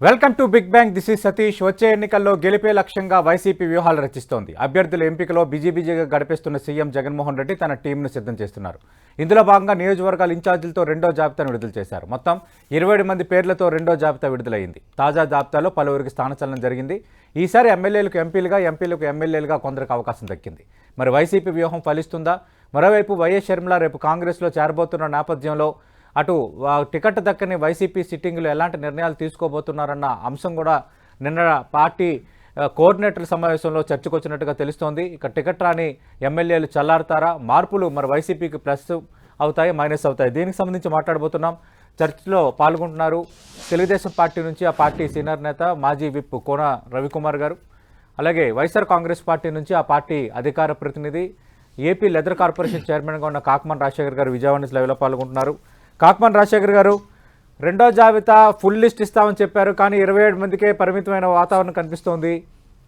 Welcome to Big Bang. This is Satish. వచ్చే ఎన్నికల్లో గెలిపే లక్ష్యంగా వైసీపీ వ్యూహాలు రచిస్తోంది. అభ్యర్థుల ఎంపికలో బిజీబీజీగా గడిపేస్తున్న సీఎం జగన్మోహన్ రెడ్డి తన టీంను సిద్ధం చేస్తున్నారు. ఇందులో భాగంగా నియోజకవర్గాల ఇన్ఛార్జీలతో రెండో జాబితాను విడుదల చేశారు. మొత్తం 27 మంది పేర్లతో రెండో జాబితా విడుదలైంది. తాజా జాబితాలో పలువురికి స్థానచలనం జరిగింది. ఈసారి ఎమ్మెల్యేలకు ఎంపీలుగా, ఎంపీలకు ఎమ్మెల్యేలుగా కొందరికి అవకాశం దక్కింది. మరి వైసీపీ వ్యూహం ఫలిస్తుందా? మరోవైపు వైఎస్ షర్మిల రేపు కాంగ్రెస్లో చేరబోతున్న నేపథ్యంలో అటు టికెట్ దక్కని వైసీపీ సిట్టింగ్లు ఎలాంటి నిర్ణయాలు తీసుకోబోతున్నారన్న అంశం కూడా నిన్న పార్టీ కోఆర్డినేటర్ల సమావేశంలో చర్చకు వచ్చినట్టుగా తెలుస్తోంది. ఇక టికెట్ రాని ఎమ్మెల్యేలు చల్లారుతారా? మార్పులు మరి వైసీపీకి ప్లస్ అవుతాయి, మైనస్ అవుతాయి? దీనికి సంబంధించి మాట్లాడబోతున్నాం. చర్చలో పాల్గొంటున్నారు తెలుగుదేశం పార్టీ నుంచి ఆ పార్టీ సీనియర్ నేత మాజీ విప్ కోన రవికుమార్ గారు, అలాగే వైఎస్ఆర్ కాంగ్రెస్ పార్టీ నుంచి ఆ పార్టీ అధికార ప్రతినిధి ఏపీ లెదర్ కార్పొరేషన్ చైర్మన్గా ఉన్న కాకమన్ రాజశేఖర్ గారు విజయవాడ నుంచి లైవ్లో పాల్గొంటున్నారు. కాకమన్ రాజశేఖర్ గారు, రెండో జాబితా ఫుల్ లిస్ట్ ఇస్తామని చెప్పారు, కానీ 27 మందికే పరిమితమైన వాతావరణం కనిపిస్తోంది.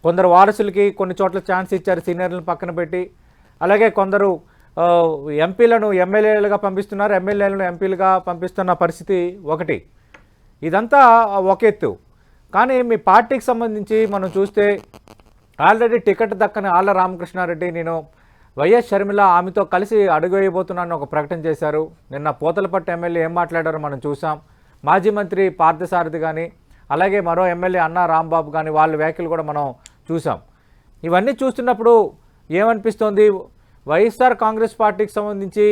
కొందరు వారసులకి కొన్ని చోట్ల ఛాన్స్ ఇచ్చారు సీనియర్లను పక్కన పెట్టి. అలాగే కొందరు ఎంపీలను ఎమ్మెల్యేలుగా పంపిస్తున్నారు, ఎమ్మెల్యేలను ఎంపీలుగా పంపిస్తున్న పరిస్థితి ఒకటి. ఇదంతా ఒక ఎత్తు. కానీ మీ పార్టీకి సంబంధించి మనం చూస్తే ఆల్రెడీ టికెట్ దక్కని ఆళ్ల రామకృష్ణారెడ్డి నేను వైఎస్ షర్మిల ఆమెతో కలిసి అడుగువేయబోతున్నానని ఒక ప్రకటన చేశారు. నిన్న పోతలపట్టు ఎమ్మెల్యే ఏం మాట్లాడారో మనం చూసాం. మాజీ మంత్రి పార్థసారథి కానీ, అలాగే మరో ఎమ్మెల్యే అన్నా రాంబాబు కానీ వాళ్ళ వ్యాఖ్యలు కూడా మనం చూసాం. ఇవన్నీ చూస్తున్నప్పుడు ఏమనిపిస్తోంది? వైఎస్ఆర్ కాంగ్రెస్ పార్టీకి సంబంధించి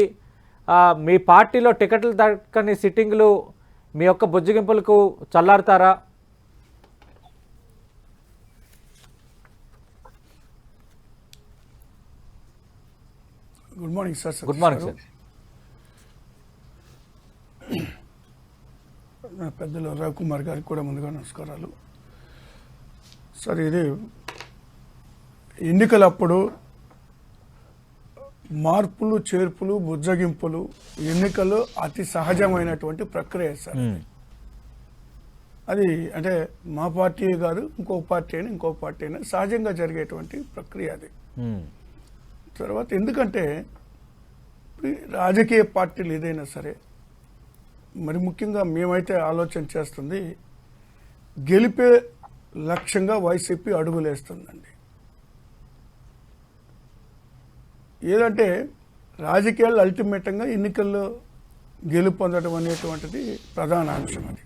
మీ పార్టీలో టికెట్లు దక్కని సిట్టింగ్లు మీ యొక్క బుజ్జగింపులకు చల్లారుతారా? Good morning sir. Good morning sir. పెద్దలు రవికుమార్ గారికి కూడా ముందుగా నమస్కారాలు సార్. ఇది ఎన్నికలప్పుడు మార్పులు చేర్పులు బుజ్జగింపులు ఎన్నికలు అతి సహజమైనటువంటి ప్రక్రియ సార్. అది అంటే మా పార్టీ కాదు, ఇంకో పార్టీ అయినా ఇంకో పార్టీ అయినా సహజంగా జరిగేటువంటి ప్రక్రియ అది. తర్వాత ఎందుకంటే రాజకీయ పార్టీలు ఏదైనా సరే, మరి ముఖ్యంగా మేమైతే ఆలోచన చేస్తుంది గెలిపే లక్ష్యంగా వైసీపీ అడుగులేస్తుందండి. ఏదంటే రాజకీయాలు అల్టిమేటంగా ఎన్నికల్లో గెలుపొందడం అనేటువంటిది ప్రధాన అంశం అది.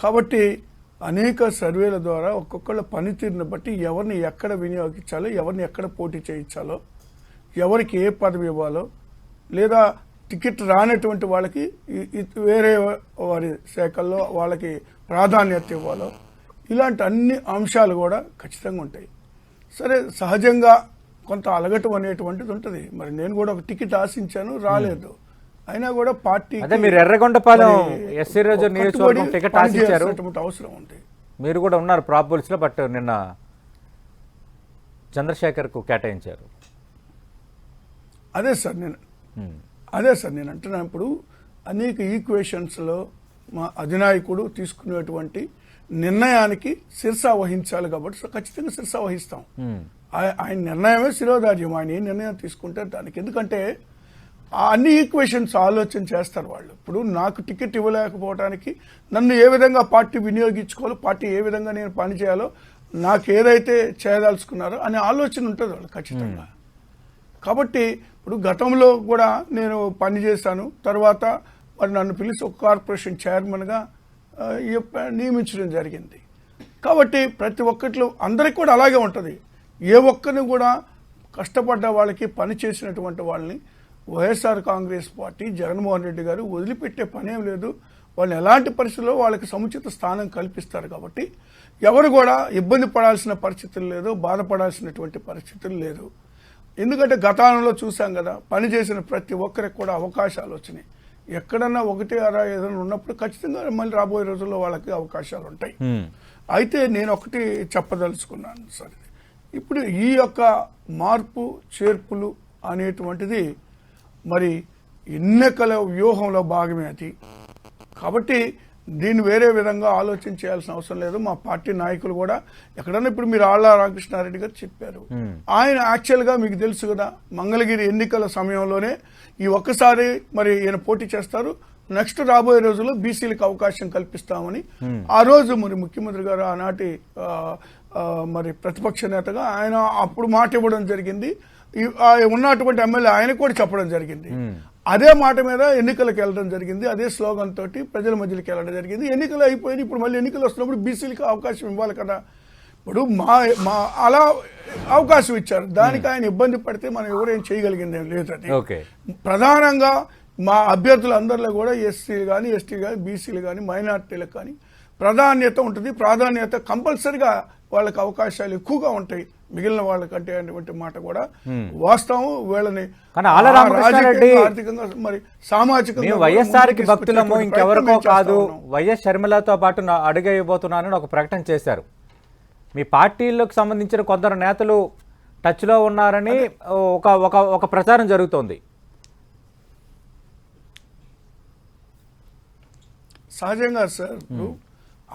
కాబట్టి అనేక సర్వేల ద్వారా ఒక్కొక్కళ్ళ పనితీరుని బట్టి ఎవరిని ఎక్కడ వినియోగించాలో, ఎవరిని ఎక్కడ పోటీ చేయించాలో, ఎవరికి ఏ పదవి ఇవ్వాలో, లేదా టికెట్ రానటువంటి వాళ్ళకి వేరే వారి శాఖల్లో వాళ్ళకి ప్రాధాన్యత ఇవ్వాలో, ఇలాంటి అన్ని అంశాలు కూడా ఖచ్చితంగా ఉంటాయి. సరే, సహజంగా కొంత అలగటం అనేటువంటిది ఉంటుంది. మరి నేను కూడా ఒక టికెట్ ఆశించాను, రాలేదు. అయినా కూడా పార్టీ మీరు ఎర్రగొండపాలెం ఎస్సీ రిజర్వ్ నియోజకవర్గం టికెట్ ఆశించారు, అవసరం ఉంది. మీరు కూడా ఉన్నారు ప్రాబబుల్స్ లో, బట్ నిన్న చంద్రశేఖర్ కు కేటాయించారు. అదే సార్ నేను అంటున్నా. ఇప్పుడు అనేక ఈక్వేషన్స్ లో మా అధినాయకుడు తీసుకునేటువంటి నిర్ణయానికి శిరస వహించాలి కాబట్టి ఖచ్చితంగా శిరస వహిస్తాం. ఆయన నిర్ణయమే శిరోధార్యం. ఆయన ఏ నిర్ణయం తీసుకుంటే దానికి, ఎందుకంటే అన్ని ఈక్వేషన్స్ ఆలోచన చేస్తారు వాళ్ళు. ఇప్పుడు నాకు టికెట్ ఇవ్వలేకపోవడానికి నన్ను ఏ విధంగా పార్టీ వినియోగించుకోవాలో, పార్టీ ఏ విధంగా నేను పనిచేయాలో, నాకు ఏదైతే చేయదలుచుకున్నారో అనే ఆలోచన ఉంటుంది వాళ్ళు ఖచ్చితంగా. కాబట్టి ఇప్పుడు గతంలో కూడా నేను పనిచేశాను. తర్వాత మరి నన్ను పిలిచి ఒక కార్పొరేషన్ చైర్మన్గా నియమించడం జరిగింది. కాబట్టి ప్రతి ఒక్కట్లో అందరికీ కూడా అలాగే ఉంటుంది. ఏ ఒక్కరిని కూడా కష్టపడ్డ వాళ్ళకి పని చేసినటువంటి వాళ్ళని వైఎస్ఆర్ కాంగ్రెస్ పార్టీ జగన్మోహన్ రెడ్డి గారు వదిలిపెట్టే పనేం లేదు. వాళ్ళు ఎలాంటి పరిస్థితుల్లో వాళ్ళకి సముచిత స్థానం కల్పిస్తారు. కాబట్టి ఎవరు కూడా ఇబ్బంది పడాల్సిన పరిస్థితులు లేదు, బాధపడాల్సినటువంటి పరిస్థితులు లేదు. ఎందుకంటే గతంలో చూసాం కదా, పనిచేసిన ప్రతి ఒక్కరికి కూడా అవకాశాలు వచ్చినాయి. ఎక్కడన్నా ఒకటి అరా ఏదైనా ఉన్నప్పుడు ఖచ్చితంగా మళ్ళీ రాబోయే రోజుల్లో వాళ్ళకి అవకాశాలు ఉంటాయి. అయితే నేను ఒకటి చెప్పదలుచుకున్నాను సార్. ఇప్పుడు ఈ యొక్క మార్పు చేర్పులు అనేటువంటిది మరి ఎన్నికల వ్యూహంలో భాగమే అది. కాబట్టి దీన్ని వేరే విధంగా ఆలోచన చేయాల్సిన అవసరం లేదు. మా పార్టీ నాయకులు కూడా ఎక్కడన్నా, ఇప్పుడు మీరు ఆళ్ల రామకృష్ణారెడ్డి గారు చెప్పారు, ఆయన యాక్చువల్ గా మీకు తెలుసు కదా, మంగళగిరి ఎన్నికల సమయంలోనే ఈ ఒక్కసారి మరి ఈయన పోటీ చేస్తారు, నెక్స్ట్ రాబోయే రోజుల్లో బీసీలకు అవకాశం కల్పిస్తామని ఆ రోజు మరి ముఖ్యమంత్రి గారు ఆనాటి మరి ప్రతిపక్ష నేతగా ఆయన అప్పుడు మాట ఇవ్వడం జరిగింది. ఉన్నటువంటి ఎమ్మెల్యే ఆయన కూడా చెప్పడం జరిగింది. అదే మాట మీద ఎన్నికలకు వెళ్ళడం జరిగింది. అదే స్లోగన్ తోటి ప్రజల మధ్యలోకి వెళ్ళడం జరిగింది. ఎన్నికలు అయిపోయి ఇప్పుడు మళ్ళీ ఎన్నికలు వస్తున్నప్పుడు బీసీలకు అవకాశం ఇవ్వాలి కదా. ఇప్పుడు మా అలా అవకాశం ఇచ్చారు. దానికి ఆయన ఇబ్బంది పడితే మనం ఎవరేం చేయగలిగింది ఏం లేదు. అది ప్రధానంగా మా అభ్యర్థులు అందరిలో కూడా ఎస్సీలు కానీ, ఎస్టీలు కానీ, బీసీలు కానీ, మైనార్టీలకు కానీ ప్రాధాన్యత ఉంటుంది. ప్రాధాన్యత కంపల్సరిగా వాళ్ళకి అవకాశాలు ఎక్కువగా ఉంటాయి మిగిలిన వాళ్ళకంటే అనేటువంటి మాట కూడా వాస్తవం. వీళ్ళని ఆర్థికంగా మరి సామాజికంగా వైఎస్ఆర్కి భక్తులము ఇంకెవరికో కాదు, వైఎస్ షర్మిలతో పాటు అడుగైపోతున్నానని ఒక ప్రకటన చేశారు. మీ పార్టీలకు సంబంధించిన కొందరు నేతలు టచ్లో ఉన్నారని ఒక ప్రచారం జరుగుతోంది. సహజంగా సార్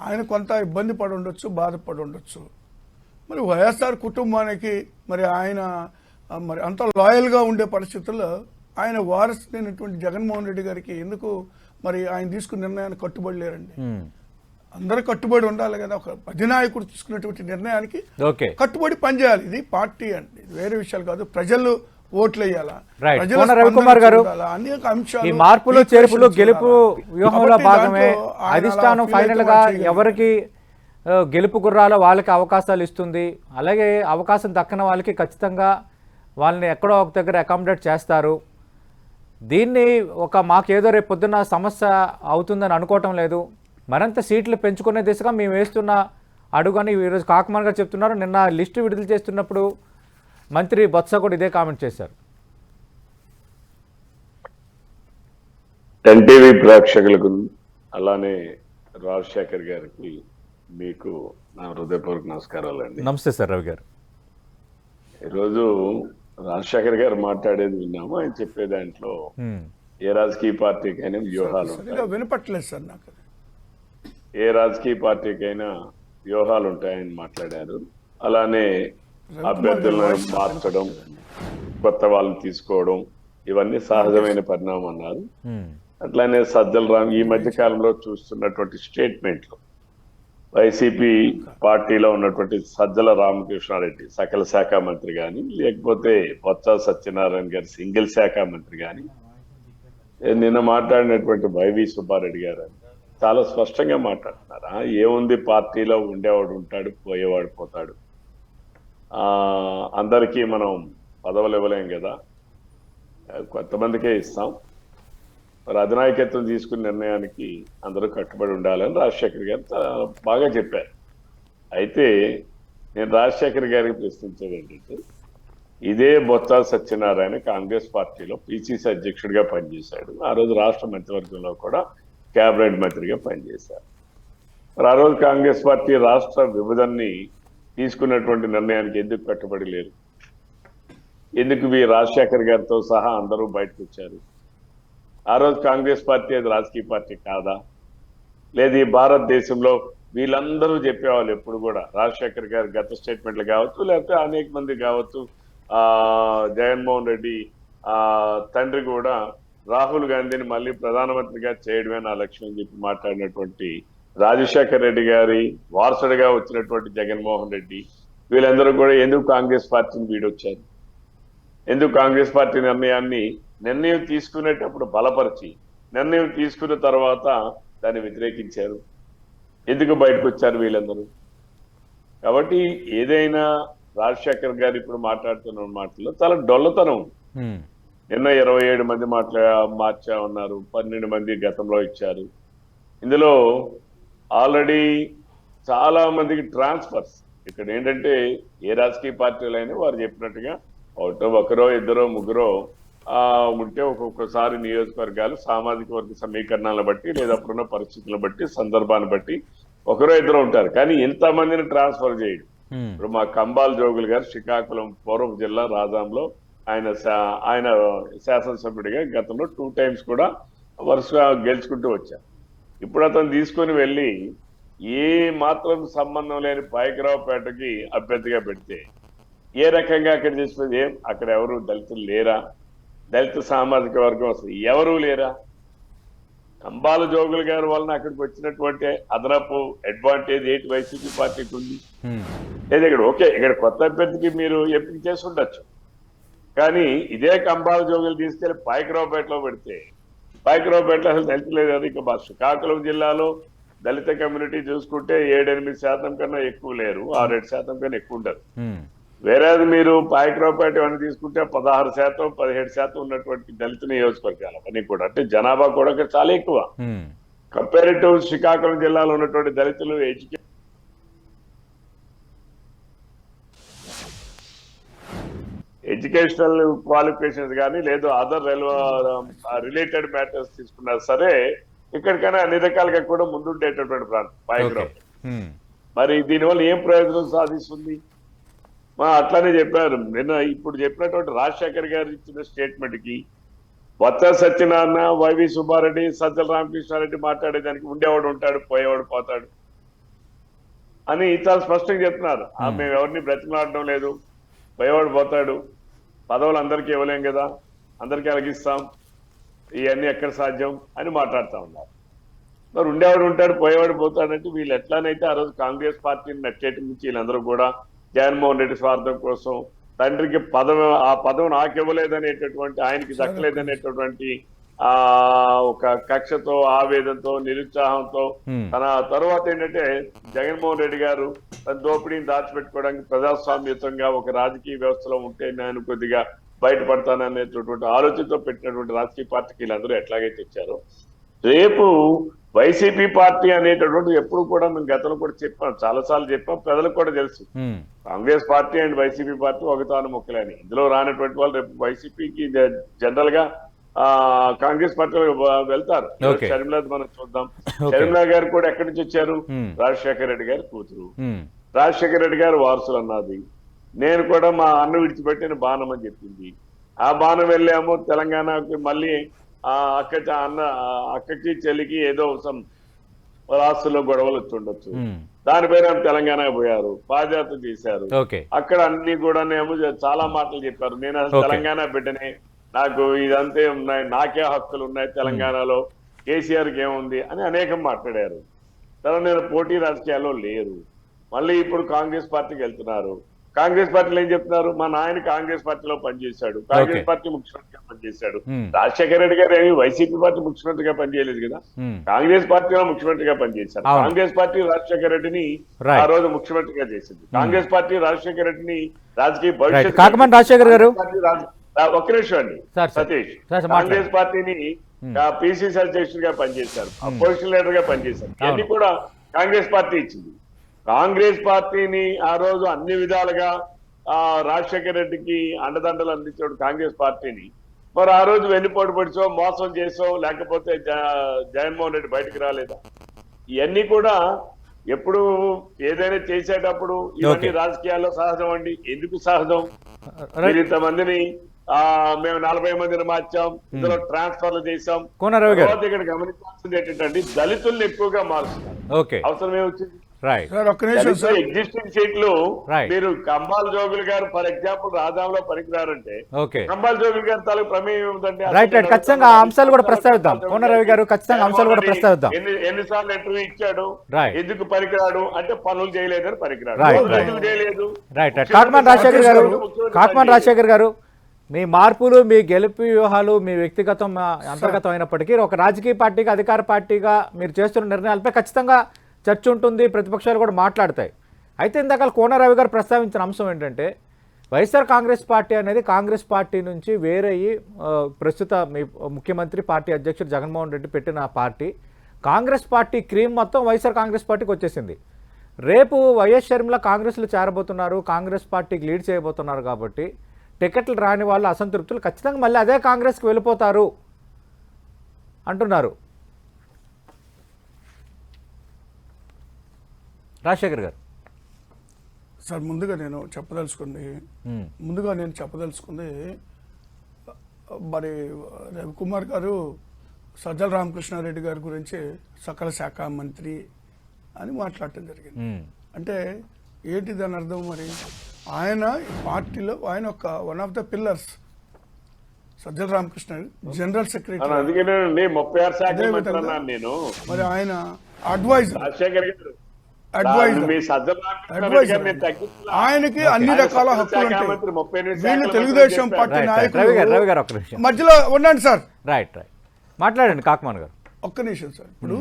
ఆయన కొంత ఇబ్బంది పడి ఉండొచ్చు, బాధపడి ఉండొచ్చు. మరి వైఎస్ఆర్ కుటుంబానికి మరి ఆయన మరి అంత లాయల్గా ఉండే పరిస్థితుల్లో ఆయన వారసుడైనటువంటి జగన్మోహన్ రెడ్డి గారికి ఎందుకు మరి ఆయన తీసుకున్న నిర్ణయాన్ని కట్టుబడి లేరండి? అందరూ కట్టుబడి ఉండాలి కదా. ఒక అధినాయకుడు తీసుకున్నటువంటి నిర్ణయానికి కట్టుబడి పనిచేయాలి. ఇది పార్టీ అండి, వేరే విషయాలు కాదు. ప్రజలు ఓట్లు వేయాలా, రవికుమార్ గారు, ఈ మార్పులు చేర్పులు గెలుపు వ్యూహంలో భాగమే. అధిష్టానం ఫైనల్ గా ఎవరికి గెలుపు గుర్రాలో వాళ్ళకి అవకాశాలు ఇస్తుంది. అలాగే అవకాశం దక్కన వాళ్ళకి ఖచ్చితంగా వాళ్ళని ఎక్కడో ఒక దగ్గర అకామిడేట్ చేస్తారు. దీన్ని మాకేదో రేపు పొద్దున్న సమస్య అవుతుందని అనుకోవటం లేదు. మరింత సీట్లు పెంచుకునే దిశగా మేము వేస్తున్న అడుగని ఈరోజు కాకుమాన్ గారు చెప్తున్నారు. నిన్న లిస్టు విడుదల చేస్తున్నప్పుడు మంత్రి బొత్స కూడా ఇదే కామెంట్ చేశారు. ఎన్టీవీ ప్రేక్షకులకు అలానే రాజశేఖర్ గారికి మీకు నా హృదయపూర్వక నమస్కారాలు అండి. నమస్తే సార్ రవి గారు. ఈరోజు రాజశేఖర్ గారు మాట్లాడేది విన్నాము. ఆయన చెప్పే దాంట్లో ఏ రాజకీయ పార్టీకైనా వ్యూహాలు వినపట్లేదు సార్ నాకు. ఏ రాజకీయ పార్టీకైనా వ్యూహాలు ఉంటాయని మాట్లాడారు. అలానే అభ్యర్థులను మార్చడం, కొత్త వాళ్ళని తీసుకోవడం ఇవన్నీ సహజమైన పరిణామం అన్నారు. అట్లానే సజ్జల రామ్ ఈ మధ్య కాలంలో చూస్తున్నటువంటి స్టేట్మెంట్లు, వైసీపీ పార్టీలో ఉన్నటువంటి సజ్జల రామకృష్ణారెడ్డి సకల శాఖ మంత్రి కానీ, లేకపోతే బొత్స సత్యనారాయణ గారి సింగిల్ శాఖ మంత్రి కానీ, నిన్న మాట్లాడినటువంటి వైవి సుబ్బారెడ్డి గారు చాలా స్పష్టంగా మాట్లాడుతున్నారా. ఏముంది, పార్టీలో ఉండేవాడు ఉంటాడు, పోయేవాడు పోతాడు. అందరికీ మనం పదవులు ఇవ్వలేం కదా, కొంతమందికే ఇస్తాం. మరి అధినాయకత్వం తీసుకున్న నిర్ణయానికి అందరూ కట్టుబడి ఉండాలని రాజశేఖర్ గారు బాగా చెప్పారు. అయితే నేను రాజశేఖర్ గారికి ప్రశ్నించేది ఏంటంటే, ఇదే బొత్స సత్యనారాయణ కాంగ్రెస్ పార్టీలో పిసిసి అధ్యక్షుడిగా పనిచేశాడు. ఆ రోజు రాష్ట్ర మంత్రివర్గంలో కూడా కేబినెట్ మంత్రిగా పనిచేశారు. మరి ఆ రోజు కాంగ్రెస్ పార్టీ రాష్ట్ర విభజనని తీసుకున్నటువంటి నిర్ణయానికి ఎందుకు కట్టుబడి లేరు? ఎందుకు రాజశేఖర్ గారితో సహా అందరూ బయటకు వచ్చారు? ఆ రోజు కాంగ్రెస్ పార్టీ అది రాజకీయ పార్టీ కాదా? లేదు ఈ భారతదేశంలో వీళ్ళందరూ చెప్పేవాళ్ళు ఎప్పుడు కూడా, రాజశేఖర్ గారి గత స్టేట్మెంట్లు కావచ్చు, లేకపోతే అనేక మంది కావచ్చు, జగన్మోహన్ రెడ్డి తండ్రి కూడా రాహుల్ గాంధీని మళ్ళీ ప్రధానమంత్రిగా చేయడమే నా లక్ష్యం అని చెప్పి మాట్లాడినటువంటి రాజశేఖర్ రెడ్డి గారి వారసుడిగా వచ్చినటువంటి జగన్మోహన్ రెడ్డి, వీళ్ళందరూ కూడా ఎందుకు కాంగ్రెస్ పార్టీని వీడొచ్చారు? ఎందుకు కాంగ్రెస్ పార్టీ నిర్ణయం తీసుకునేటప్పుడు బలపరిచి, నిర్ణయం తీసుకున్న తర్వాత దాన్ని వ్యతిరేకించారు? ఎందుకు బయటకు వచ్చారు వీళ్ళందరూ? కాబట్టి ఏదైనా రాజశేఖర్ గారు ఇప్పుడు మాట్లాడుతున్న మాటల్లో చాలా డొల్లతనం. నిన్న 27 మంది మార్చా ఉన్నారు, 12 మంది గతంలో ఇచ్చారు. ఇందులో ఆల్రెడీ చాలా మందికి ట్రాన్స్ఫర్స్. ఇక్కడ ఏంటంటే ఏ రాజకీయ పార్టీలైనా వారు చెప్పినట్టుగా ఒకరో ఇద్దరో ముగ్గురో ఉంటే ఒక్కొక్కసారి నియోజకవర్గాలు సామాజిక వర్గ సమీకరణాలను బట్టి లేదా అప్పుడున్న పరిస్థితులను బట్టి సందర్భాన్ని బట్టి ఒకరో ఇద్దరు ఉంటారు. కానీ ఇంతమందిని ట్రాన్స్ఫర్ చేయడం, ఇప్పుడు మా కంబాల్ జోగులు గారు శ్రీకాకుళం పూర్వ జిల్లా రాజాంలో ఆయన శాసనసభ్యుడిగా గతంలో 2 times కూడా వరుసగా గెలుచుకుంటూ వచ్చారు. ఇప్పుడు అతను తీసుకొని వెళ్ళి ఏ మాత్రం సంబంధం లేని పాయకరావుపేటకి అభ్యర్థిగా పెడితే ఏ రకంగా అక్కడ చేసినది? అక్కడ ఎవరు దళితులు లేరా? దళిత సామాజిక వర్గం అసలు ఎవరూ లేరా? కంబాల జోగులు గారి వలన అక్కడికి వచ్చినటువంటి అదనపు అడ్వాంటేజ్ ఏంటి వైసీపీ పార్టీకి ఉంది? లేదా ఇక్కడ ఓకే, ఇక్కడ కొత్త అభ్యర్థికి మీరు ఎంపిక చేసి ఉండొచ్చు, కానీ ఇదే కంబాల జోగులు తీసుకెళ్లి పాయకరావుపేటలో పెడితే పాయకరావుపేటలో అసలు దళిత లేదు. అది ఇక శ్రీకాకుళం జిల్లాలో దళిత కమ్యూనిటీ చూసుకుంటే 7-8% కన్నా ఎక్కువ లేరు, 6-7% కన్నా ఎక్కువ ఉండదు. వేరే మీరు పాయకరావుపేట ఏమైనా తీసుకుంటే 16%, 17% ఉన్నటువంటి దళిత నియోజకవర్గాలు అవన్నీ కూడా, అంటే జనాభా కూడా ఇక్కడ చాలా ఎక్కువ. కంపారిటివ్ శ్రీకాకుళం జిల్లాలో ఉన్నటువంటి దళితులు ఎడ్యుకేషనల్ క్వాలిఫికేషన్స్ కానీ లేదు అదర్ రిలేటెడ్ మ్యాటర్స్ తీసుకున్నా సరే ఇక్కడికైనా అన్ని రకాలుగా కూడా ముందుండేటటువంటి ప్రాంతం పాయకరావు. మరి దీనివల్ల ఏం ప్రయోజనం సాధిస్తుంది? అట్లానే చెప్పారు నిన్న ఇప్పుడు చెప్పినటువంటి రాజశేఖర్ గారు ఇచ్చిన స్టేట్మెంట్ కి బొత్స సత్యనారాయణ, వైవి సుబ్బారెడ్డి, సజ్జల రామకృష్ణారెడ్డి మాట్లాడేదానికి ఉండేవాడు ఉంటాడు, పోయేవాడు పోతాడు అని చాలా స్పష్టంగా చెప్తున్నారు. మేము ఎవరిని బ్రతిమలాడడం లేదు, పోయేవాడు పోతాడు, పదవులు అందరికీ ఇవ్వలేం కదా, అందరికీ అలగిస్తాం, ఇవన్నీ ఎక్కడ సాధ్యం అని మాట్లాడుతూ ఉన్నారు. మరి ఉండేవాడు ఉంటాడు, పోయేవాడు పోతాడంటే వీళ్ళు ఎట్లానైతే ఆ రోజు కాంగ్రెస్ పార్టీని నచ్చేటి నుంచి వీళ్ళందరూ కూడా జగన్మోహన్ రెడ్డి స్వార్థం కోసం తండ్రికి ఆ పదవి నాకు ఇవ్వలేదనేటటువంటి, ఆయనకి దక్కలేదనేటటువంటి ఒక కక్షతో, ఆవేదనతో, నిరుత్సాహంతో తన తర్వాత ఏంటంటే జగన్మోహన్ రెడ్డి గారు తన దోపిడీని దాచిపెట్టుకోవడానికి ప్రజాస్వామ్యతంగా ఒక రాజకీయ వ్యవస్థలో ఉంటే నేను కొద్దిగా బయటపడతాననేటటువంటి ఆలోచనతో పెట్టినటువంటి రాజకీయ పార్టీకి వీళ్ళందరూ ఎట్లాగైతే ఇచ్చారో, రేపు వైసీపీ పార్టీ అనేటటువంటి ఎప్పుడు కూడా మేము గతంలో కూడా చెప్పాం, చాలాసార్లు చెప్పాం, ప్రజలకు కూడా తెలుసు Congress party and YCP party ఒకతాను మొక్కలని. ఇందులో రానటువంటి వాళ్ళు రేపు వైసీపీకి జనరల్ గా కాంగ్రెస్ పార్టీలో వెళ్తారు. షర్మిలా మనం చూద్దాం, షర్మిలా గారు కూడా ఎక్కడి నుంచి వచ్చారు? రాజశేఖర రెడ్డి గారి కూతురు, రాజశేఖర రెడ్డి గారు వారసులు అన్నది. నేను కూడా మా అన్న విడిచిపెట్టిన బాణం అని చెప్పింది. ఆ బాణం వెళ్ళాము తెలంగాణకి, మళ్ళీ అక్కకి చెల్లికి ఏదో రాష్ట్రంలో గొడవలు వచ్చి ఉండొచ్చు, దానిపైన తెలంగాణ పోయారు, పాదయాత్ర చేశారు. అక్కడ అన్ని కూడా చాలా మాటలు చెప్పారు. నేను అసలు తెలంగాణ బిడ్డనే, నాకు ఇదంతే ఉన్నాయి, నాకే హక్కులు ఉన్నాయి తెలంగాణలో, కేసీఆర్కి ఏముంది అని అనేకం మాట్లాడారు. తర్వాత నేను పోటీ రాజకీయాల్లో లేరు, మళ్ళీ ఇప్పుడు కాంగ్రెస్ పార్టీకి వెళ్తున్నారు. కాంగ్రెస్ పార్టీలో ఏం చెప్తున్నారు? మా నాయన కాంగ్రెస్ పార్టీలో పనిచేశాడు, కాంగ్రెస్ పార్టీ ముఖ్యమంత్రిగా పనిచేశాడు. రాజశేఖర రెడ్డి గారు ఏమి వైసీపీ పార్టీ ముఖ్యమంత్రిగా పనిచేయలేదు కదా, కాంగ్రెస్ పార్టీలో ముఖ్యమంత్రిగా పనిచేశారు. కాంగ్రెస్ పార్టీ రాజశేఖర రెడ్డిని ఆ రోజు ముఖ్యమంత్రిగా చేసింది. కాంగ్రెస్ పార్టీ రాజశేఖర రెడ్డిని రాజకీయ భవిష్యత్తు ఒక్క నిమిషం అండి సతీష్, కాంగ్రెస్ పార్టీని పిసిసి అధ్యక్షుడిగా గా పనిచేశారు, అపోజిషన్ లీడర్ గా పనిచేశారు. ఇవన్నీ కూడా కాంగ్రెస్ పార్టీ ఇచ్చింది. కాంగ్రెస్ పార్టీని ఆ రోజు అన్ని విధాలుగా రాజశేఖర రెడ్డికి అండదండలు అందించాడు కాంగ్రెస్ పార్టీని. మరి ఆ రోజు వెన్నుపోటు పడిచో, మోసం చేసో, లేకపోతే జగన్మోహన్ రెడ్డి బయటకు రాలేదా? ఇవన్నీ కూడా ఎప్పుడు ఏదైనా చేసేటప్పుడు ఇవన్నీ రాజకీయాల్లో సహజం అండి. ఎందుకు సహజం? మీరు ఇంతమందిని మేము 40 మందిని మార్చాం, ఇందులో ట్రాన్స్ఫర్లు చేశాం. ఇక్కడ గమనించాల్సింది ఏంటంటే దళితుల్ని ఎక్కువగా మారుస్తున్నారు. అవసరం ఏమొచ్చింది? ఎగ్జిస్టింగ్ సీట్లు మీరు కంబాల జోగులు గారు ఫర్ ఎగ్జాంపుల్ రాజాంలో పనికిరారంటే కంబాల జోగులు గారి తాలూకు ప్రమేయం ఏమిటంటే ఖచ్చితంగా అంశాలు కూడా ప్రస్తావిద్దాం. కోనరవి గారు ఖచ్చితంగా అంశాలు కూడా ప్రస్తావిద్దాం. ఎన్నిసార్లు ఇంటర్వ్యూ ఇచ్చాడు, ఎందుకు పనికిరాడు అంటే పనులు చేయలేదని పనికిరాడు, ఎందుకు చేయలేదు. కాకమాన్ రాజశేఖర్ గారు, మీ మార్పులు, మీ గెలుపు వ్యూహాలు మీ వ్యక్తిగతం అంతర్గతం అయినప్పటికీ ఒక రాజకీయ పార్టీగా, అధికార పార్టీగా మీరు చేస్తున్న నిర్ణయాలపై ఖచ్చితంగా చర్చ ఉంటుంది, ప్రతిపక్షాలు కూడా మాట్లాడతాయి. అయితే ఇందాక కోనరావి గారు ప్రస్తావించిన అంశం ఏంటంటే వైఎస్ఆర్ కాంగ్రెస్ పార్టీ అనేది కాంగ్రెస్ పార్టీ నుంచి వేరయ్యి ప్రస్తుత మీ ముఖ్యమంత్రి పార్టీ అధ్యక్షుడు జగన్మోహన్ రెడ్డి పెట్టిన పార్టీ, కాంగ్రెస్ పార్టీ క్రీమ్ మొత్తం వైఎస్ఆర్ కాంగ్రెస్ పార్టీకి వచ్చేసింది. రేపు వైఎస్ షర్మిల కాంగ్రెస్లో చేరబోతున్నారు, కాంగ్రెస్ పార్టీకి లీడ్ చేయబోతున్నారు. కాబట్టి టికెట్లు రాని వాళ్ళు, అసంతృప్తులు ఖచ్చితంగా మళ్ళీ అదే కాంగ్రెస్కి వెళ్ళిపోతారు అంటున్నారు రాజశేఖర్ గారు. సార్ ముందుగా నేను చెప్పదలుచుకుంది మరి రవికుమార్ గారు సజ్జల రామకృష్ణారెడ్డి గారి గురించి సకల శాఖ మంత్రి అని మాట్లాడటం జరిగింది. అంటే ఏంటి దాని అర్థం? మరి ఆయన పార్టీలో ఆయన ఒక one of the pillars. Sajjala Ramakrishna general secretary, అందుకేనండి 36 శాఖల అదే మంత్రి విధంగా అన్నాను నేను. మరి ఆయన అడ్వైజర్, రాజశేఖర్ గారు అడ్వైజర్, మీ సజ్జల రామకృష్ణ అడ్వైజర్. గారిని తగ్గించలా. ఆయనకి అన్ని ఆయన రకాల సజ్జల హక్కులు శాఖ ఉంటాయి. మంత్రి 38 వీళ్ళు శాఖల తెలుగుదేశం మంత్రి పార్టీ చెప్పారు. నాయకులు రవి గారు ఒక్క నిమిషం మధ్యలో ఉండండి సార్, రైట్ మాట్లాడండి కాకమాన్ గారు. ఒక్క నిమిషం సార్. ఇప్పుడు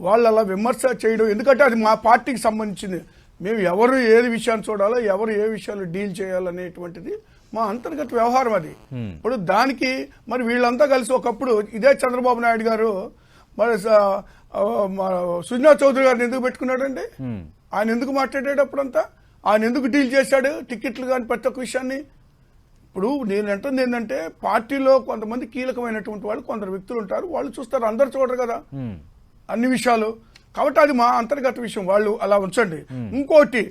వాళ్ళు అలా విమర్శ చేయడం, ఎందుకంటే అది మా పార్టీకి సంబంధించింది. మేము ఎవరు ఏది విషయాన్ని చూడాలో, ఎవరు ఏ విషయాలు డీల్ చేయాలనేటువంటిది మా అంతర్గత వ్యవహారం అది. ఇప్పుడు దానికి మరి వీళ్ళంతా కలిసి ఒకప్పుడు ఇదే చంద్రబాబు నాయుడు గారు మరి సుజనా చౌదరి గారిని ఎందుకు పెట్టుకున్నాడండి? ఆయన ఎందుకు మాట్లాడాడు అప్పుడంతా? ఆయన ఎందుకు డీల్ చేశాడు టికెట్లు కానీ ప్రతి ఒక్క విషయాన్ని? ఇప్పుడు నేను అంటుంది ఏంటంటే, పార్టీలో కొంతమంది కీలకమైనటువంటి వాళ్ళు, కొందరు వ్యక్తులు ఉంటారు, వాళ్ళు చూస్తారు, అందరు చూడరు కదా అన్ని విషయాలు. కాబట్టి అది మా అంతర్గత విషయం, వాళ్ళు అలా ఉంచండి. ఇంకోటి,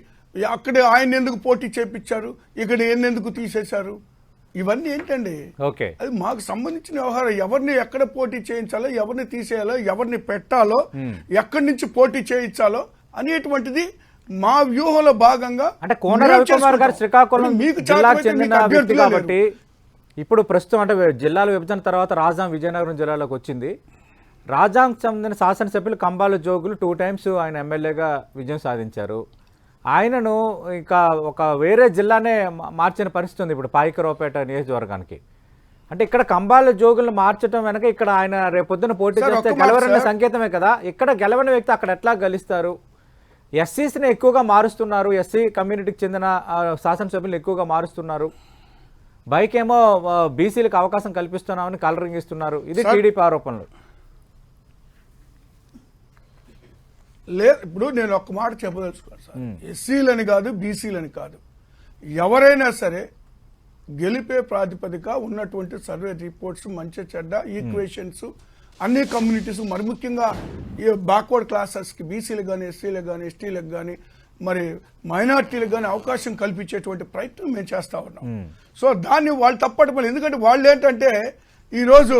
అక్కడ ఆయన ఎందుకు పోటీ చేపించారు, ఇక్కడ ఎందుకు తీసేశారు, ఇవన్నీ ఏంటండి? ఓకే, అది మాకు సంబంధించిన వ్యవహారం. ఎవరిని ఎక్కడ పోటీ చేయించాలో, ఎవరిని తీసేయాలో, ఎవరిని పెట్టాలో, ఎక్కడి నుంచి పోటీ చేయించాలో అనేటువంటిది మా వ్యూహంలో భాగంగా. అంటే కోన రవికుమార్ గారు శ్రీకాకుళం జిల్లాకు చెందిన వ్యక్తి కాబట్టి ఇప్పుడు ప్రస్తుతం అంటే జిల్లాల విభజన తర్వాత రాజాం విజయనగరం జిల్లాలోకి వచ్చింది. రాజాంకి చెందిన శాసనసభ్యులు కంబాల జోగులు 2 times ఆయన ఎమ్మెల్యేగా విజయం సాధించారు. ఆయనను ఇంకా ఒక వేరే జిల్లానే మార్చిన పరిస్థితి ఉంది ఇప్పుడు పాయికరావుపేట నియోజకవర్గానికి. అంటే ఇక్కడ కంబాల జోగులను మార్చడం వెనక ఇక్కడ ఆయన రేపొద్దున పోటీ చేస్తే గెలవరన్న సంకేతమే కదా. ఇక్కడ గెలవని వ్యక్తి అక్కడ ఎట్లా గెలుస్తారు? ఎస్సీస్ని ఎక్కువగా మారుస్తున్నారు, ఎస్సీ కమ్యూనిటీకి చెందిన శాసనసభ్యులు ఎక్కువగా మారుస్తున్నారు, బైక్ ఏమో బీసీలకు అవకాశం కల్పిస్తున్నామని కలరింగ్ ఇస్తున్నారు. ఇది టీడీపీ ఆరోపణలు. లేదు, ఇప్పుడు నేను ఒక్క మాట చెప్పదలుచుకున్నాను సార్. ఎస్సీలని కాదు, బీసీలని కాదు, ఎవరైనా సరే గెలిపే ప్రాతిపదిక ఉన్నటువంటి సర్వే రిపోర్ట్స్, మంచి చెడ్డ ఈక్వేషన్స్, అన్ని కమ్యూనిటీస్, మరి ముఖ్యంగా ఈ బ్యాక్వర్డ్ క్లాసెస్కి, బీసీలకు కానీ, ఎస్సీలకు కానీ, ఎస్టీలకు కానీ, మరి మైనార్టీలకు కానీ అవకాశం కల్పించేటువంటి ప్రయత్నం మేము చేస్తా ఉన్నాం. సో దాన్ని వాళ్ళు తప్పటం. ఎందుకంటే వాళ్ళు ఏంటంటే ఈరోజు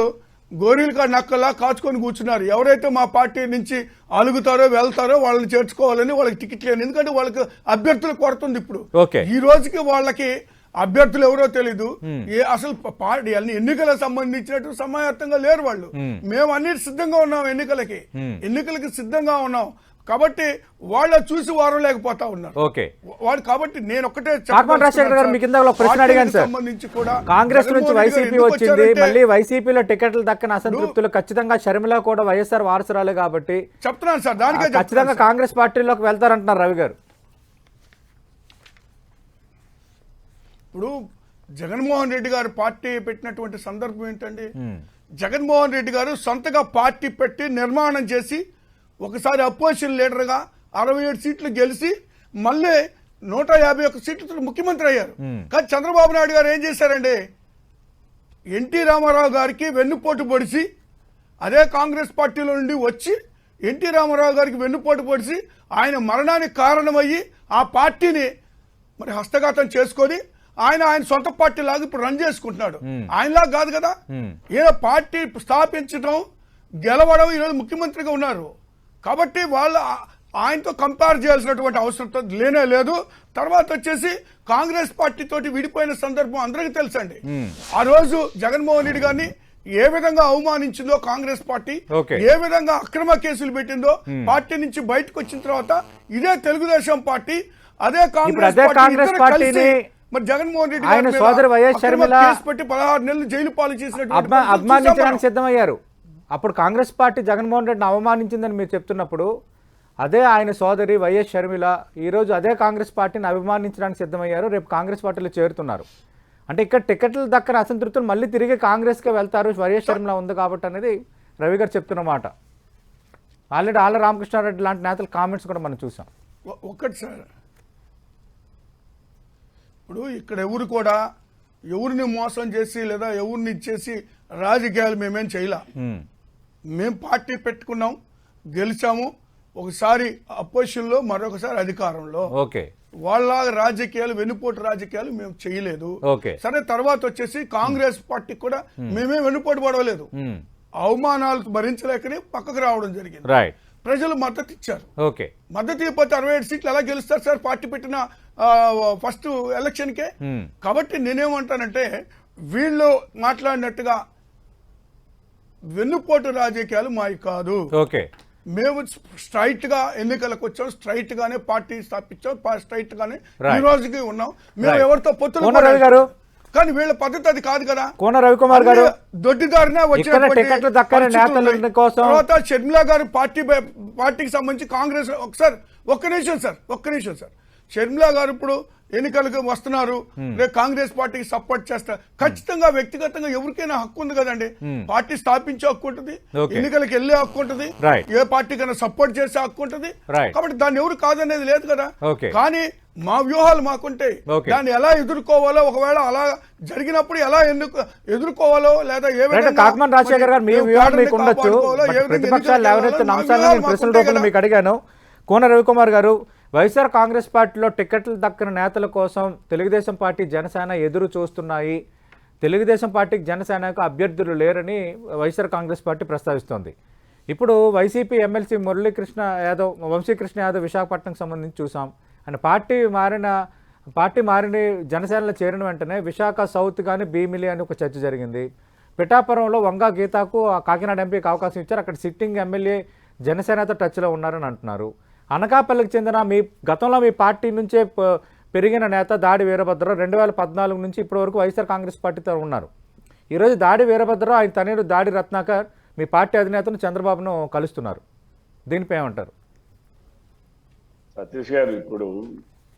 గోరీలు నక్కలా కాచుకొని కూర్చున్నారు. ఎవరైతే మా పార్టీ నుంచి అలుగుతారో వెళ్తారో వాళ్ళని చేర్చుకోవాలని వాళ్ళకి టికెట్ లేదు. ఎందుకంటే వాళ్ళకి అభ్యర్థులు కొడుతుంది. ఇప్పుడు ఈ రోజుకి వాళ్ళకి అభ్యర్థులు ఎవరో తెలీదు. అసలు పార్టీ ఎన్నికలకు సంబంధించినట్టు సమాయత్తంగా లేరు వాళ్ళు. మేము అన్నిటి సిద్ధంగా ఉన్నాం, ఎన్నికలకి సిద్ధంగా ఉన్నాం. కాబట్టి వాళ్ళ చూసి వారు లేకపోతా ఉన్నారు. వాడు కాబట్టి నేను ఒకటే సంబంధించి కూడా కాంగ్రెస్ నుంచి వైసీపీ వచ్చింది, మళ్ళీ వైసీపీలో టికెట్లు దక్కని అసంతృప్తులు ఖచ్చితంగా షర్మిల కూడా వైఎస్ఆర్ వారసురాలే కాబట్టి చెప్తున్నాను సార్, దానికే ఖచ్చితంగా కాంగ్రెస్ పార్టీలోకి వెళ్తారంటున్నారు రవి గారు. ఇప్పుడు జగన్మోహన్ రెడ్డి గారు పార్టీ పెట్టినటువంటి సందర్భం ఏంటండి? జగన్మోహన్ రెడ్డి గారు సొంతగా పార్టీ పెట్టి నిర్మాణం చేసి ఒకసారి అపోజిషన్ లీడర్గా 67 సీట్లు గెలిచి మళ్ళీ 151 సీట్లతో ముఖ్యమంత్రి అయ్యారు. కానీ చంద్రబాబు నాయుడు గారు ఏం చేశారండి? ఎన్టీ రామారావు గారికి వెన్నుపోటు పొడిచి, అదే కాంగ్రెస్ పార్టీలో నుండి వచ్చి ఎన్టీ రామారావు గారికి వెన్నుపోటు పొడిచి ఆయన మరణానికి కారణమయ్యి ఆ పార్టీని మరి హస్తగతం చేసుకొని ఆయన సొంత పార్టీ లాగా ఇప్పుడు రన్ చేసుకుంటున్నాడు. ఆయనలా కాదు కదా. ఈయన పార్టీ స్థాపించడం, గెలవడం, ఈరోజు ముఖ్యమంత్రిగా ఉన్నారు. కాబట్టి వాళ్ళు ఆయనతో కంపేర్ చేయాల్సినటువంటి అవసరం లేనే లేదు. తర్వాత వచ్చేసి కాంగ్రెస్ పార్టీ తోటి విడిపోయిన సందర్భం అందరికీ తెలుసండి. ఆ రోజు జగన్మోహన్ రెడ్డి గారిని ఏ విధంగా అవమానించిందో కాంగ్రెస్ పార్టీ, ఏ విధంగా అక్రమ కేసులు పెట్టిందో, పార్టీ నుంచి బయటకు వచ్చిన తర్వాత ఇదే తెలుగుదేశం పార్టీ, అదే కాంగ్రెస్ పార్టీ మరి జగన్మోహన్ రెడ్డి ఆయన సోదరు వైఎస్ షర్మిల కేసు పెట్టి 16 నెలలు జైలు పాలు చేసినట్టు అభిమానించడానికి సిద్ధమయ్యారు. అప్పుడు కాంగ్రెస్ పార్టీ జగన్మోహన్ రెడ్డిని అవమానించిందని మీరు చెప్తున్నప్పుడు అదే ఆయన సోదరి వైఎస్ షర్మిల ఈరోజు అదే కాంగ్రెస్ పార్టీని అభిమానించడానికి సిద్ధమయ్యారు, రేపు కాంగ్రెస్ పార్టీలో చేరుతున్నారు. అంటే ఇక్కడ టికెట్లు దక్కని అసంతృప్తులు మళ్ళీ తిరిగి కాంగ్రెస్కే వెళ్తారు వైఎస్ షర్మిల ఉంది కాబట్టి అనేది రవి గారు చెప్తున్నమాట. ఆల్రెడీ ఆళ్ళ రామకృష్ణారెడ్డి లాంటి నేతల కామెంట్స్ కూడా మనం చూసాం. ఒక్కటి సార్, ఇప్పుడు ఇక్కడ ఎవరు కూడా ఎవరిని మోసం చేసి లేదా ఎవరిని ఇచ్చేసి రాజకీయాలు మేమేం చేయలే. మేము పార్టీ పెట్టుకున్నాం, గెలిచాము, ఒకసారి అపోజిషన్లో, మరొకసారి అధికారంలో. వాళ్ళ రాజకీయాలు, వెన్నుపోటు రాజకీయాలు మేము చేయలేదు. సరే, తర్వాత వచ్చేసి కాంగ్రెస్ పార్టీ కూడా మేమే వెన్నుపోటు పడవలేదు. అవమానాలు భరించలేకనే పక్కకు రావడం జరిగింది. ప్రజలు మద్దతు ఇచ్చారు. మద్దతు ఇవ్వకపోతే 67 సీట్లు ఎలా గెలుస్తారు సార్ పార్టీ పెట్టిన ఫస్ట్ ఎలక్షన్ కే? కాబట్టి నేనేమంటానంటే వీళ్ళు మాట్లాడినట్టుగా వెన్నుపోటు రాజకీయాలు మావి కాదు. ఓకే, మేము స్ట్రైట్ గా ఎన్నికలకు వచ్చాం, స్ట్రైట్ గానే పార్టీ స్థాపించాం, స్ట్రైట్ గానే Right. ఈ రోజుకి ఉన్నాం. మేము Right. ఎవరితో పొత్తులు కోన రవి గారు, కానీ వీళ్ళ పద్ధతి అది కాదు కదా. కోన రవికుమార్ గారు, దొడ్డిదారినే ఇక్కడ టికెట్లు దక్కని నేతల కోసం తర్వాత షర్మిల గారు పార్టీకి సంబంధించి కాంగ్రెస్ ఒక్క నిమిషం సార్ షర్మిల గారు ఇప్పుడు ఎన్నికలకు వస్తున్నారు, రేపు కాంగ్రెస్ పార్టీకి సపోర్ట్ చేస్తారు. ఖచ్చితంగా వ్యక్తిగతంగా ఎవరికైనా హక్కు ఉంది కదండి. పార్టీ స్థాపించే హక్కు ఉంటుంది, Okay. ఎన్నికలకు వెళ్లే హక్కు ఉంటుంది, Right. ఏ పార్టీకైనా సపోర్ట్ చేసే హక్కు ఉంటుంది. Right. కాబట్టి దాన్ని ఎవరు కాదనేది లేదు కదా. Okay. కానీ మా వ్యూహాలు మాకుంటాయి. Okay. దాన్ని ఎలా ఎదుర్కోవాలో, ఒకవేళ అలా జరిగినప్పుడు ఎలా ఎదుర్కోవాలో, లేదా ఏ విధంగా కాకమన్ రాజశేఖర్ గారు మీ మేము వ్యూహాలు పార్టీని మీకు ఉండొచ్చు, కాపాడుకోవాలో, ఏ బట్ విధంగా ప్రతిపక్షాలు ఎన్నికలకు లేవనెత్తిన వెళ్ళాలో, అంశాలను మా నేను ప్రశ్నల వ్యూహాలు రూపంలో మీకు అడిగాను. కోన రవికుమార్ గారు, వైఎస్ఆర్ కాంగ్రెస్ పార్టీలో టికెట్లు దక్కిన నేతల కోసం తెలుగుదేశం పార్టీ, జనసేన ఎదురు చూస్తున్నాయి. తెలుగుదేశం పార్టీకి, జనసేనకు అభ్యర్థులు లేరని వైఎస్ఆర్ కాంగ్రెస్ పార్టీ ప్రస్తావిస్తోంది. ఇప్పుడు వైసీపీ ఎమ్మెల్సీ వంశీకృష్ణ యాదవ్ విశాఖపట్నంకి సంబంధించి చూసాం. ఆయన పార్టీ మారిన జనసేనలో చేరిన వెంటనే విశాఖ సౌత్ కానీ భీమిలి అని ఒక చర్చ జరిగింది. పిఠాపురంలో వంగా గీతాకు కాకినాడ ఎంపీకి అవకాశం ఇచ్చారు. అక్కడ సిట్టింగ్ ఎమ్మెల్యే జనసేనతో టచ్లో ఉన్నారని అంటున్నారు. అనకాపల్లికి చెందిన గతంలో మీ పార్టీ నుంచే పెరిగిన నేత దాడి వీరభద్రరావు 2014 నుంచి ఇప్పటి వరకు వైఎస్ఆర్ కాంగ్రెస్ పార్టీతో ఉన్నారు. ఈరోజు దాడి వీరభద్రరావు, ఆయన తనయుడు దాడి రత్నాకర్ మీ పార్టీ అధినేతను చంద్రబాబును కలుస్తున్నారు. దీనిపై ఏమంటారు? సతీష్ గారు, ఇప్పుడు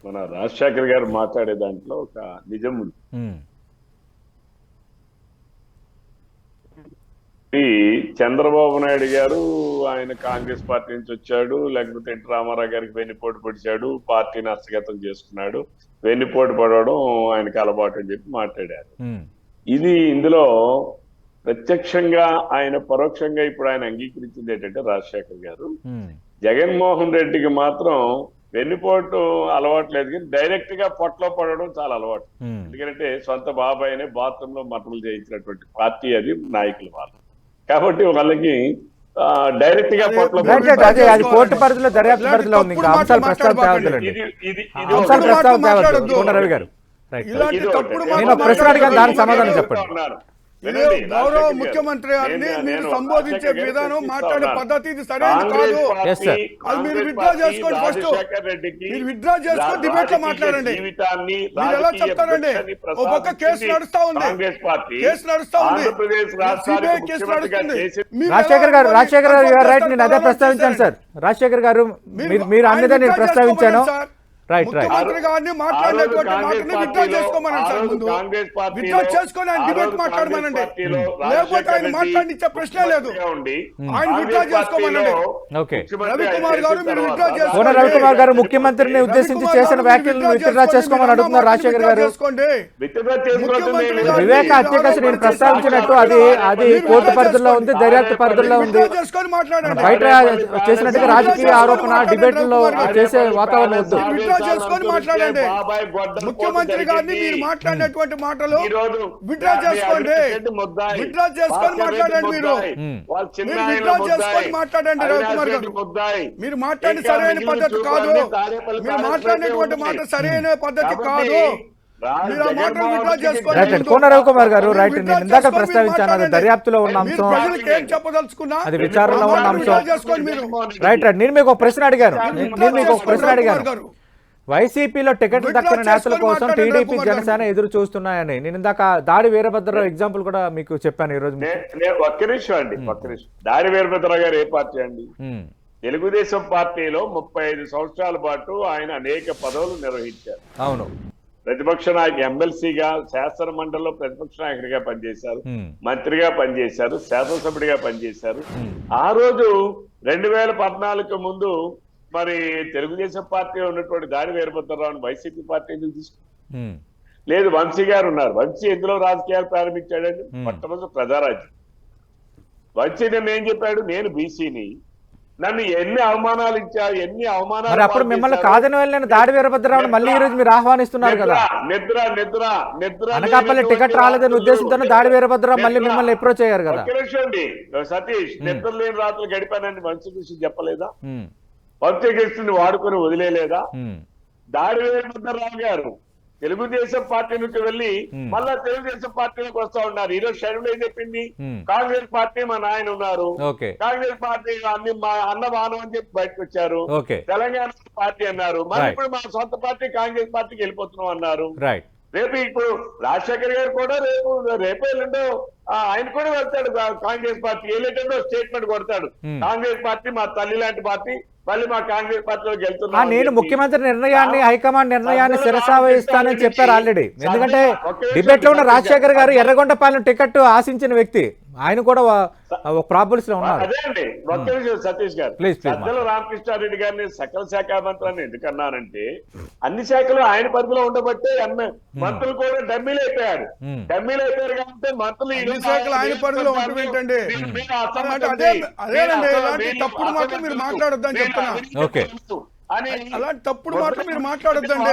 మన రాజశేఖర్ గారు మాట్లాడే దాంట్లో ఒక నిజం ఉంది. ఈ చంద్రబాబు నాయుడు గారు ఆయన కాంగ్రెస్ పార్టీ నుంచి వచ్చాడు, లేకపోతే ఎన్టీ రామారావు గారికి వెన్నుపోటు పొడిచాడు, పార్టీని హస్తగతం చేసుకున్నాడు, వెన్నుపోటు పడవడం ఆయనకి అలవాటు అని చెప్పి మాట్లాడారు. ఇందులో ప్రత్యక్షంగా ఆయన, పరోక్షంగా ఇప్పుడు ఆయన అంగీకరించింది ఏంటంటే రాజశేఖర్ గారు, జగన్మోహన్ రెడ్డికి మాత్రం వెన్నుపోటు అలవాటు లేదు, కానీ డైరెక్ట్ గా పొట్టలో పడడం చాలా అలవాటు. ఎందుకంటే సొంత బాబాయినే బాత్రూమ్ లో మటలు చేయించినటువంటి పార్టీ అది, నాయకులు వాళ్ళు. కాబట్టి వాళ్ళకి డైరెక్ట్ గా పొట్టలో కోర్టు పరిధిలో, దర్యాప్తు పరిధిలో ఉంది. ఇంకా అంశాలు ప్రస్తావించాలండి, అంశాలు ప్రస్తావించాలి. రవి గారు, నేను ప్రశ్న అడిగాను, దానికి సమాధానం చెప్పండి. గౌరవ ముఖ్యమంత్రి గారిని మీరు సంబోధించే విధానం, మాట్లాడే పద్ధతి ఇది సరైనది కాదు. అది మీరు విత్డ్రా చేసుకోండి. ఫస్ట్ మీరు విత్డ్రా చేసుకొని డిబేట్ లో మాట్లాడండి. మీరు ఎలా చెప్తారండి? ఒక పక్క కేసు నడుస్తా ఉంది, సిబిఐ కేసు నడుస్తుంది. రాజశేఖర్ గారు రైట్, నేను అదే ప్రస్తావించాను సార్. రాజశేఖర్ గారు, మీరు అన్నదే నేను ప్రస్తావించాను. రైట్ ముఖ్యమంత్రి గారిని మాట్లాడేటువంటి మాటని విత్డ్రా చేసుకోమనండి సార్. ముందు విత్డ్రా చేసుకొని ఆయన డిబేట్ మాట్లాడమనండి, లేకపోతే ఆయన మాట్లాడించే ప్రశ్నే లేదు. ఆయన విత్డ్రా చేసుకోమనండి. రవికుమార్ గారు, మీరు విత్డ్రా చేసుకోండి. రవికుమార్ గారు ముఖ్యమంత్రిని ఉద్దేశించి చేసిన వ్యాఖ్యలను విత్డ్రా చేసుకోమని అడుగుతున్నారు రాజశేఖర్ గారు. వివేక హత్య కేసు నేను ప్రస్తావించినట్టు అది కోర్టు పరిధిలో ఉంది, దర్యాప్తు పరిధిలో ఉంది. బయట చేసినట్టుగా రాజకీయ ఆరోపణ డిబేట్లో చేసే వాతావరణం వద్దు. చేసుకొని మాట్లాడండి. ముఖ్యమంత్రి గారిని మీరు మాట్లాడినటువంటి మాటలు విత్డ్రా చేసుకోండి, విత్డ్రా చేసుకొని మాట్లాడండి. మీరు విత్డ్రా చేసుకొని మాట్లాడండి. రవికుమార్ గారు, మీరు మాట్లాడి సరైన పద్ధతి కాదు. మీరు మాట్లాడినటువంటి మాట సరైన పద్ధతి కాదు. కోన రవికుమార్ గారు, రైట్, నేను ఇందాక ప్రస్తావించాను, అది దర్యాప్తులో ఉన్న అంశం, అది విచారణలో ఉన్న అంశం. రైట్, నేను మీకు ఒక ప్రశ్న అడిగాను. వైసీపీలో టికెట్లు దక్కిన నేతల కోసం టీడీపీ, జనసేన ఎదురు చూస్తున్నాయని నేను ఇందాక దాడి వీరభద్రరావు ఎగ్జాంపుల్ కూడా మీకు చెప్పాను. ఈ రోజు ఒక్క నిమిషం అండి. దాడి వీరభద్రరావు గారు ఏ పార్టీ అండి? తెలుగుదేశం పార్టీలో 35 సంవత్సరాల పాటు ఆయన అనేక పదవులు నిర్వహించారు. అవును, ప్రతిపక్ష నాయకు, ఎమ్మెల్సీగా, శాసన మండలిలో ప్రతిపక్ష నాయకుడిగా పనిచేశారు, మంత్రిగా పనిచేశారు, శాసనసభ్యుడిగా పనిచేశారు. ఆ రోజు 2014 ముందు మరి తెలుగుదేశం పార్టీలో ఉన్నటువంటి దాడి వీరభద్రరావుని వైసీపీ పార్టీ ఎందుకు తీసుకున్నారు? లేదు, వంశీ గారు ఉన్నారు. వంశీ ఎందులో రాజకీయాలు ప్రారంభించాడండి? మొట్టమొదటి ప్రజారాజ్యం. వంశీ నిన్న ఏం చెప్పాడు? నేను బీసీని, నన్ను ఎన్ని అవమానాలు ఇచ్చారు, ఎన్ని అవమానాలు. అప్పుడు మిమ్మల్ని కాదని వెళ్ళిన దాడి వీరభద్రరావుని మళ్ళీ ఈ రోజు మీరు ఆహ్వానిస్తున్నారు కదా. నిద్ర అనకాపల్లి టికెట్ రాలేదని ఉద్దేశంతో దాడి వీరభద్రరావు మళ్ళీ మిమ్మల్ని అప్రోచ్ అయ్యారు కదా. సతీష్, నిద్ర లేని రాత్రులు గడిపానని వంశీ కృష్ణ చెప్పలేదా? వంశీ కృష్ణని వాడుకొని వదిలేదా? దాడి వీరభద్రరావు గారు తెలుగుదేశం పార్టీ నుంచి వెళ్ళి మళ్ళా తెలుగుదేశం పార్టీలోకి వస్తా ఉన్నారు. ఈరోజు షర్మిల ఏం చెప్పింది, Hmm. కాంగ్రెస్ పార్టీ మా నాయన ఉన్నారు, ఓకే కాంగ్రెస్ పార్టీ అన్ని మా అన్న బాను అని చెప్పి బయటకు వచ్చారు. ఓకే తెలంగాణ పార్టీ అన్నారు, మరి Right. ఇప్పుడు మా సొంత పార్టీ కాంగ్రెస్ పార్టీకి వెళ్ళిపోతున్నాం అన్నారు. రైట్ రేపు ఇప్పుడు రాజశేఖర్ గారు కూడా రేపు ఎల్లుండో ఆయన కూడా వెళ్తాడు కాంగ్రెస్ పార్టీ, వెళ్ళేటప్పుడు స్టేట్మెంట్ కొడతాడు, కాంగ్రెస్ పార్టీ మా తల్లి లాంటి పార్టీ, మళ్ళీ మా కాంగ్రెస్ పార్టీలోకి వెళ్తున్నాం. నేను ముఖ్యమంత్రి నిర్ణయాన్ని హైకమాండ్ నిర్ణయాన్ని శిరసావహిస్తానని చెప్పారు ఆల్రెడీ. ఎందుకంటే డిబేట్ లో ఉన్న రాజశేఖర్ గారు ఎర్రగొండపాలెం టికెట్ ఆశించిన వ్యక్తి, ఆయన కూడా ప్రాబుల్స్ లో ఉన్నారు. అదే అండి ఒక్క విషయం సతీష్ గారు, Please, please, సజ్జల రామకృష్ణారెడ్డి గారిని సకల శాఖ మంత్రాన్ని ఎందుకన్నానంటే అన్ని శాఖలు ఆయన పరిధిలో ఉండబట్టే మంత్రులు కూడా డమ్మీలు అయిపోయారు. డమ్మీలు అయిపోయారు కాబట్టి మంత్రులు అన్ని శాఖలు ఆయన పరిధిలో ఉండటం ఏంటండి? అదేనండి, ఇలాంటి తప్పుడు మాటలు మీరు మాట్లాడొద్దని చెప్తున్నా. ఓకే. అలాంటి తప్పుడు మాటలు మీరు మాట్లాడొద్దండి.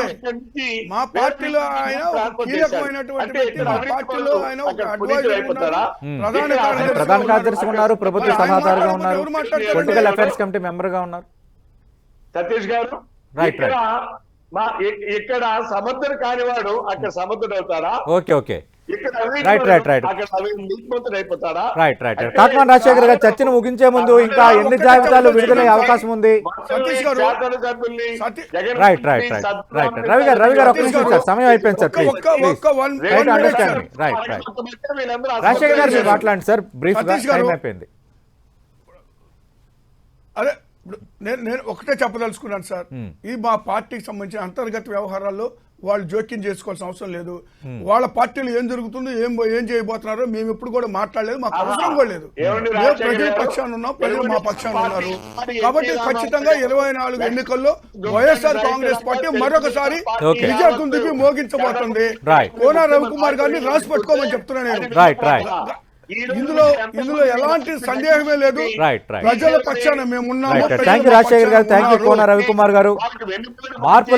మా పార్టీలో ఆయన ఒక కీలకమైనటువంటి వ్యక్తి, మా పార్టీలో ఆయన ఒక అడ్వైజర్ ఉన్నారు, ప్రధాన కార్యదర్శి ఉన్నారు, ప్రభుత్వ సలహాదారుగా ఉన్నారు, ఎవరు మాట్లాడతారండి? పొలిటికల్ అఫైర్స్ కమిటీ మెంబర్ గా ఉన్నారు. సతీష్ గారు Right, ఇక్కడ ఇక్కడ సమర్థుడు కానివాడు అక్కడ సమర్థుడు అవుతాడా? ఓకే ఓకే ఇక్కడ Right. అక్కడ నీతిమంతుడు అయిపోతాడా? రైట్ కాకమాన్ రాజశేఖర్ గారు చర్చను ముగించే ముందు ఇంకా ఎన్ని జాబితాలు విడుదలయ్యే అవకాశం ఉంది? సతీష్ గారు, రైట్ రవి గారు ఒక్క నిమిషం సార్, సమయం అయిపోయింది sir, please understand. Right Rajasekhar గారు మీరు మాట్లాడండి సార్, బ్రీఫ్ గా, సతీష్ గారు. టైం అయిపోయింది. అదే ఇప్పుడు నేను ఒకటే చెప్పదలుచుకున్నాను సార్, ఈ మా పార్టీకి సంబంధించిన అంతర్గత వ్యవహారాల్లో వాళ్ళు జోక్యం చేసుకోవాల్సిన అవసరం లేదు. వాళ్ళ పార్టీలో ఏం జరుగుతుందో ఏం చేయబోతున్నారో మేము ఎప్పుడు కూడా మాట్లాడలేదు, మాకు అవసరం కూడా లేదు. మేము ప్రజల పక్షాన ఉన్నాం, ప్రజలు మా పక్షాన ఉన్నారు. కాబట్టి ఖచ్చితంగా 24 ఎన్నికల్లో వైఎస్ఆర్ కాంగ్రెస్ పార్టీ మరొకసారి విజయ కుందికి మోగించబోతుంది. కోన రవికుమార్ గారిని రాసి పెట్టుకోమని చెప్తున్నా నేను. రైట్ ఇందులో ఎలాంటి సందేహమే లేదు. ప్రజల పక్షాన మేము ఉన్నాము. థ్యాంక్ యూ రాజశేఖర్ గారు, థ్యాంక్ యూ కోన రవికుమార్ గారు. మార్పు